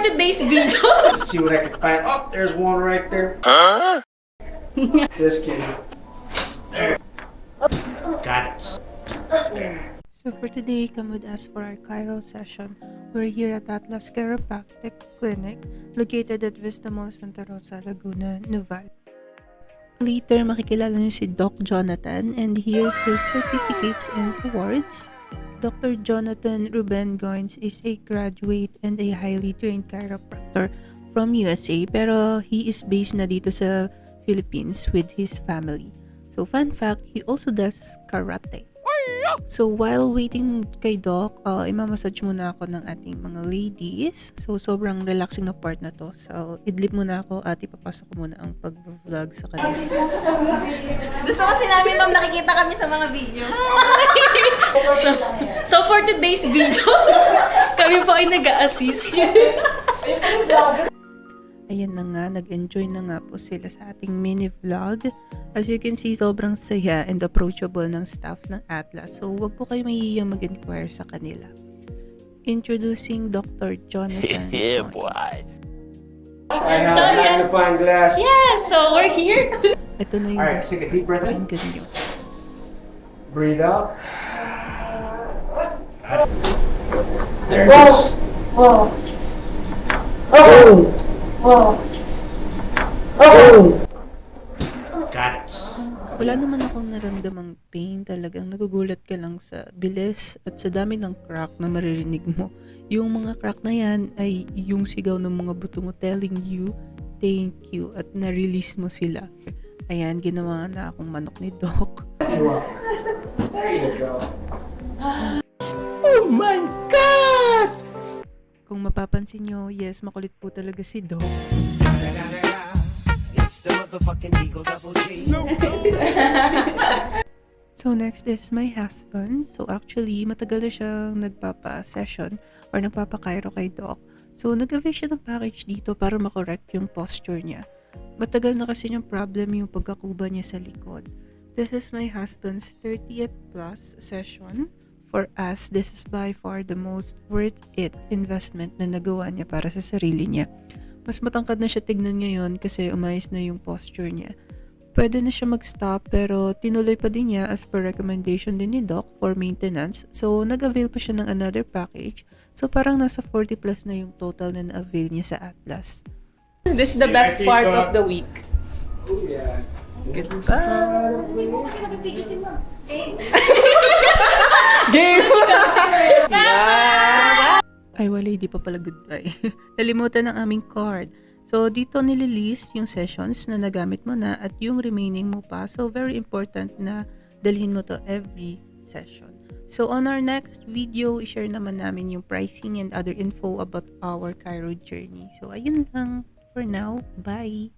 today's video. Let's see what I can find. Oh, there's one right there. Just kidding. There. Got it. So for today, come with us for our Chiro session. We're here at Atlas Chiropractic Clinic, located at Vista Mall, Santa Rosa, Laguna, Nuval. Later, makikilala niyo si Doc Jonathan, and here's his certificates and awards. Dr. Jonathan Ruben Goins is a graduate and a highly trained chiropractor from USA, pero he is based na dito sa Philippines with his family. So fun fact, he also does karate. So while waiting kay Doc, imamassage muna ako ng ating mga ladies. So sobrang relaxing na part na to. So idlip muna ako at ipapasok ko muna ang pag-vlog sa kanila. Gusto kasi namin ma'am nakikita kami sa mga video. So for today's video, kami po ay nag-a-assist. Ayan na nga, nag-enjoy na nga po sila sa ating mini vlog. As you can see, sobrang saya and approachable ng staff ng Atlas. So wag po kayo mahihiyang mag-inquire sa kanila. Introducing Dr. Jonathan. Yeah, Goins. boy. I have So, a magnifying glass. Yeah, so we're here. Ito na yung Alright, best. take a deep breath in. Pakinggan nyo. Breathe out. There it is. Wow. Oh! Wow. Oh! Got it. Wala naman akong naramdamang pain. Talagang nagugulat ka lang sa bilis at sa dami ng crack na maririnig mo. Yung mga crack na yan ay yung sigaw ng mga buto mo telling you, thank you, at na-release mo sila. Ayan, ginawa na akong manok ni Doc. Wow. There you go. Kung mapapansin nyo, yes, makulit po talaga si Doc. So next is my husband. So actually, matagal na siyang nagpapa-session or nagpapa-chiro kay Doc. So nag-avail siya ng package dito para makorect yung posture niya. Matagal na kasi yung problem yung pagkakuba niya sa likod. This is my husband's 30th plus session. For us, this is by far the most worth it investment na nagawa niya para sa sarili niya. Mas matangkad na siya tignan ngayon kasi umayos na yung posture niya. Pwede na siya mag-stop pero tinuloy pa din niya as per recommendation din ni Doc for maintenance. So nag-avail pa siya ng another package. So parang nasa 40 plus na yung total na na-avail niya sa Atlas. This is the best part of the week. Oh, yeah. Game! Ay wala, di pa pala goodbye. Nalimutan ang aming card. So dito nililist yung sessions na nagamit mo na at yung remaining mo pa. So very important na dalhin mo to every session. So on our next video, i-share naman namin yung pricing and other info about our Chiro journey. So ayun lang for now. Bye!